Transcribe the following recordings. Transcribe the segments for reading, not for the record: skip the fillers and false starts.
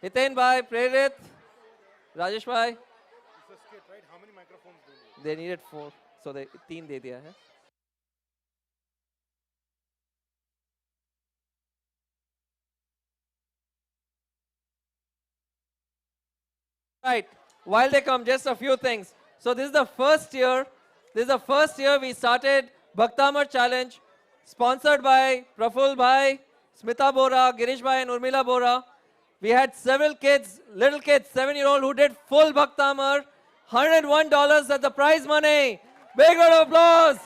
Hiten bhai, Prerit, Rajesh bhai. It's a skit, right? How many microphones do you need? They needed 4, so they 3 de diya hai. Right. While they come, just a few things. So this is the first year. This is the first year we started Bhaktamar Challenge, sponsored by Praful Bhai, Smita Bora, Girish Bhai, and Urmila Bora. We had several kids, little kids, 7-year-old, who did full Bhaktamar. $101 as the prize money. Big round of applause.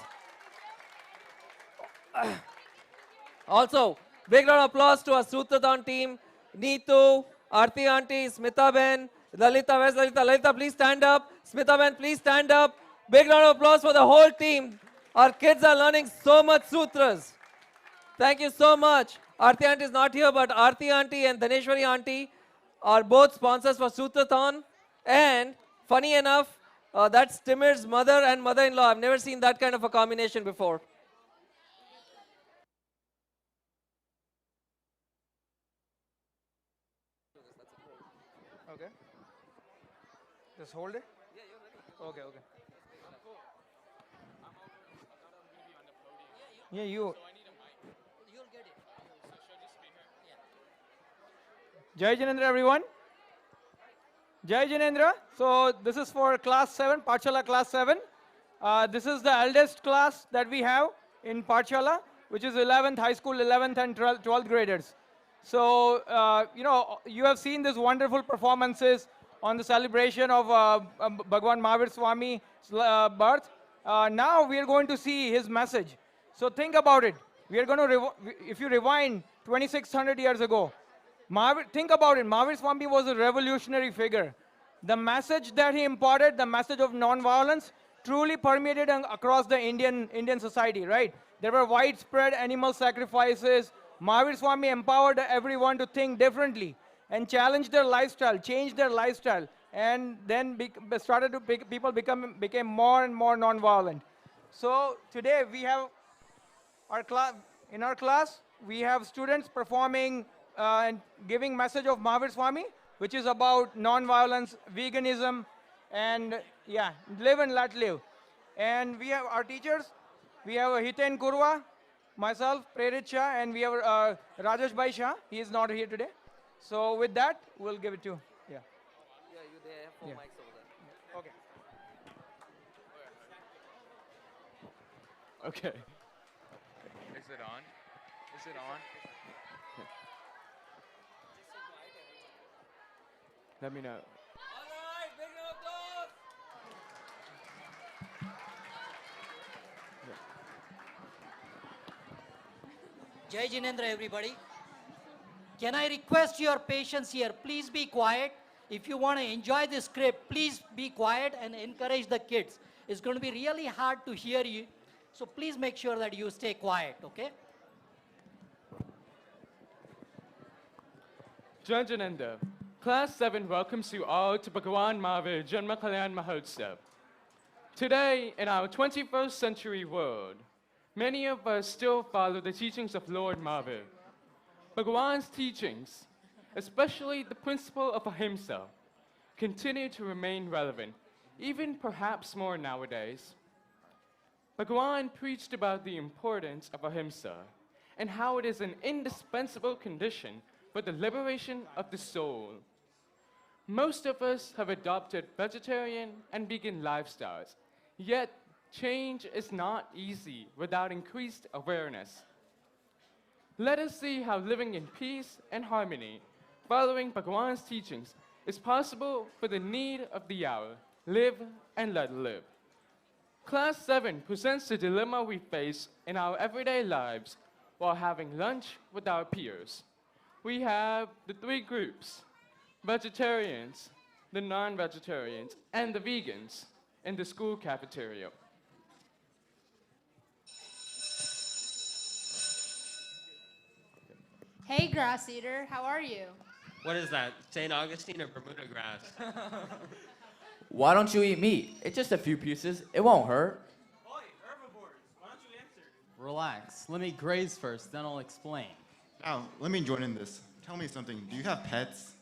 Also, big round of applause to our Sutrathon team, Neetu, Aarti Auntie, Smita Ben, Lalita, where's Lalita? Lalita, please stand up. Smita Ben, please stand up. Big round of applause for the whole team. Our kids are learning so much sutras. Thank you so much. Aarti Auntie is not here, but Aarti Auntie and Dhaneshwari Auntie are both sponsors for Sutrathon. And funny enough, that's Timir's mother and mother-in-law. I've never seen that kind of a combination before. Okay. Just hold it. Okay, okay. Yeah, you. Jai Janendra, everyone. Jai Janendra. So this is for class 7, Pachala class 7. This is the eldest class that we have in Pachala, which is 11th high school, 11th and 12th graders. So, you have seen these wonderful performances on the celebration of Bhagwan Mahavir Swami's birth. Now we are going to see his message. So think about it. We are going to, if you rewind 2600 years ago, think about it. Mahavir Swami was a revolutionary figure. The message that he imparted, the message of non-violence, truly permeated across the Indian society, right? There were widespread animal sacrifices. Mahavir Swami empowered everyone to think differently and challenge their lifestyle, change their lifestyle, and then people became more and more non-violent. So today we have our class. In our class, we have students performing and giving message of Mahavir Swami, which is about non-violence, veganism, and yeah, live and let live. And we have our teachers. We have Hiten Kurwa, myself, Prerit Shah, and we have Rajesh Bhai Shah. He is not here today. So with that, we'll give it to yeah. Yeah, they have 4 Yeah. mics over there. Okay. Okay. Is it on? Is it on? Let me know. All right, big round of applause. Jai Jinendra, everybody. Can I request your patience here? Please be quiet. If you want to enjoy the script, please be quiet and encourage the kids. It's going to be really hard to hear you. So please make sure that you stay quiet, okay? Janjananda, Class 7 welcomes you all to Bhagwan Mahavir Janma Kalyan Mahotsav. Today, in our 21st century world, many of us still follow the teachings of Lord Mahavir. Bhagwan's teachings, especially the principle of ahimsa, continue to remain relevant, even perhaps more nowadays. Bhagwan preached about the importance of ahimsa and how it is an indispensable condition for the liberation of the soul. Most of us have adopted vegetarian and vegan lifestyles, yet change is not easy without increased awareness. Let us see how living in peace and harmony, following Bhagwan's teachings, is possible for the need of the hour. Live and let live. Class 7 presents the dilemma we face in our everyday lives while having lunch with our peers. We have the 3 groups: vegetarians, the non-vegetarians, and the vegans in the school cafeteria. Hey, grass eater, how are you? What is that? St. Augustine or Bermuda grass? Why don't you eat meat? It's just a few pieces. It won't hurt. Oi, herbivores, why don't you answer? Relax. Let me graze first, then I'll explain. Now, let me join in this. Tell me something. Do you have pets?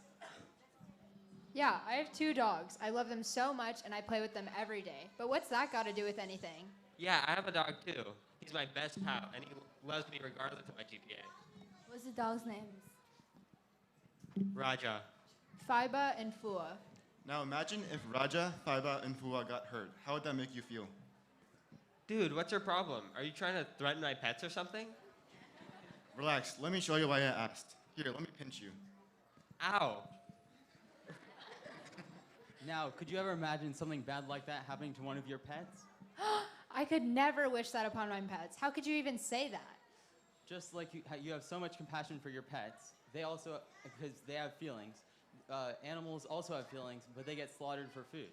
Yeah, I have 2 dogs. I love them so much and I play with them every day. But what's that got to do with anything? Yeah, I have a dog too. He's my best pal, and he loves me regardless of my GPA. What's the dog's names? Raja. Fiba and Fua. Now imagine if Raja, Faiba, and Fua got hurt. How would that make you feel? Dude, what's your problem? Are you trying to threaten my pets or something? Relax, let me show you why I asked. Here, let me pinch you. Ow. Now, could you ever imagine something bad like that happening to one of your pets? I could never wish that upon my pets. How could you even say that? Just like you have so much compassion for your pets, they also, because they have feelings, animals also have feelings, but they get slaughtered for food.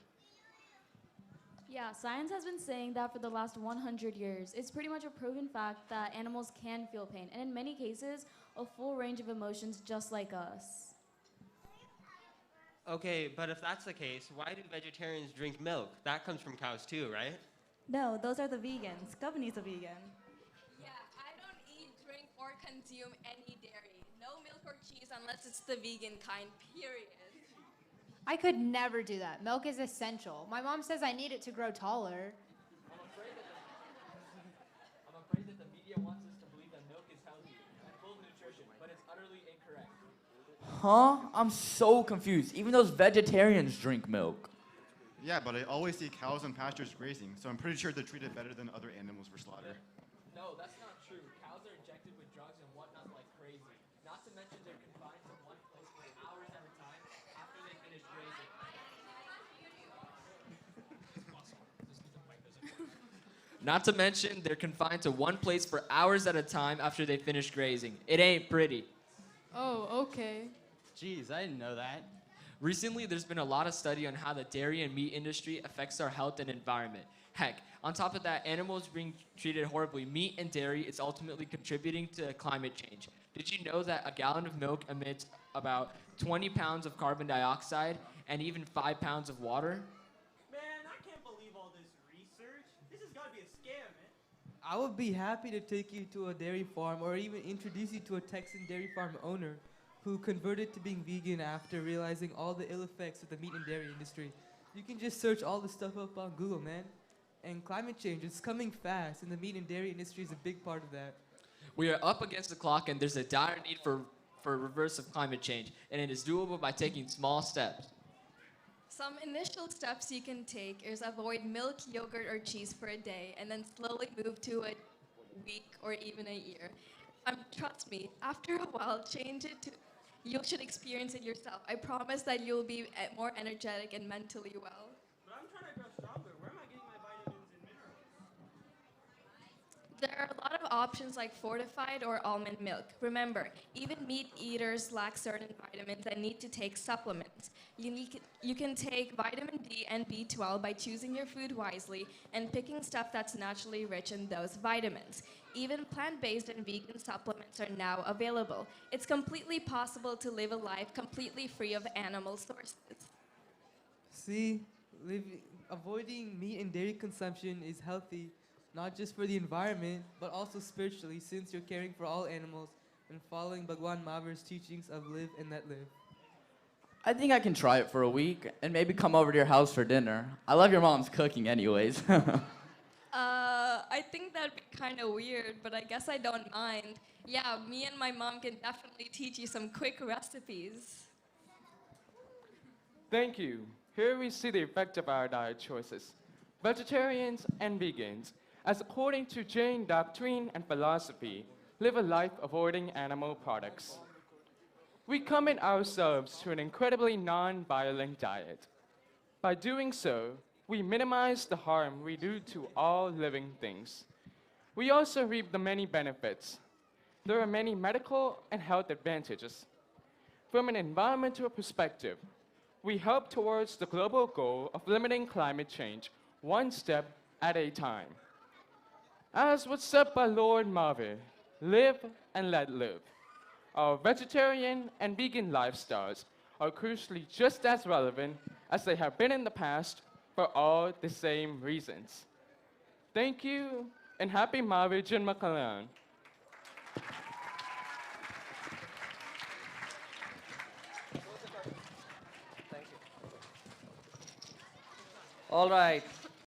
Yeah, science has been saying that for the last 100 years. It's pretty much a proven fact that animals can feel pain, and in many cases, a full range of emotions just like us. Okay, but if that's the case, why do vegetarians drink milk? That comes from cows too, right? No, those are the vegans. Company's a vegan. Yeah, I don't eat, drink, or consume any dairy. No milk or cheese unless it's the vegan kind, period. I could never do that. Milk is essential. My mom says I need it to grow taller. I'm afraid that the media wants us to believe that milk is healthy and full of nutrition, but it's utterly incorrect. Huh? I'm so confused. Even those vegetarians drink milk. Yeah, but I always see cows in pastures grazing, so I'm pretty sure they're treated better than other animals for slaughter. No, that's not true. Cows are injected with drugs and whatnot like crazy. Not to mention they're confined to one place for hours at a time after they finish grazing. Not to mention they're confined to one place for hours at a time after they finish grazing. It ain't pretty. Oh, okay. Jeez, I didn't know that. Recently, there's been a lot of study on how the dairy and meat industry affects our health and environment. Heck, on top of that, animals being treated horribly, meat and dairy is ultimately contributing to climate change. Did you know that a gallon of milk emits about 20 pounds of carbon dioxide and even 5 pounds of water? Man, I can't believe all this research. This has got to be a scam, man. I would be happy to take you to a dairy farm or even introduce you to a Texan dairy farm owner who converted to being vegan after realizing all the ill effects of the meat and dairy industry. You can just search all this stuff up on Google, man. And climate change is coming fast, and the meat and dairy industry is a big part of that. We are up against the clock, and there's a dire need for a reverse of climate change, and it is doable by taking small steps. Some initial steps you can take is avoid milk, yogurt, or cheese for a day, and then slowly move to a week or even a year. Trust me, after a while, change it to. You should experience it yourself. I promise that you'll be more energetic and mentally well. But I'm trying to grow stronger. Where am I getting my vitamins and minerals? There are a lot of options like fortified or almond milk. Remember, even meat eaters lack certain vitamins and need to take supplements. You can take vitamin D and B12 by choosing your food wisely and picking stuff that's naturally rich in those vitamins. Even plant-based and vegan supplements are now available. It's completely possible to live a life completely free of animal sources. See, avoiding meat and dairy consumption is healthy, not just for the environment, but also spiritually, since you're caring for all animals and following Bhagwan Mahavir's teachings of live and let live. I think I can try it for a week and maybe come over to your house for dinner. I love your mom's cooking anyways. I think that'd be kind of weird, but I guess I don't mind. Yeah, me and my mom can definitely teach you some quick recipes. Thank you. Here we see the effect of our diet choices. Vegetarians and vegans, as according to Jain doctrine and philosophy, live a life avoiding animal products. We commit ourselves to an incredibly non-violent diet. By doing so, we minimize the harm we do to all living things. We also reap the many benefits. There are many medical and health advantages. From an environmental perspective, we help towards the global goal of limiting climate change one step at a time. As was said by Lord Mahavir, live and let live. Our vegetarian and vegan lifestyles are crucially just as relevant as they have been in the past for all the same reasons. Thank you, and happy Mahavir Janma Kalyank. Thank you. All right.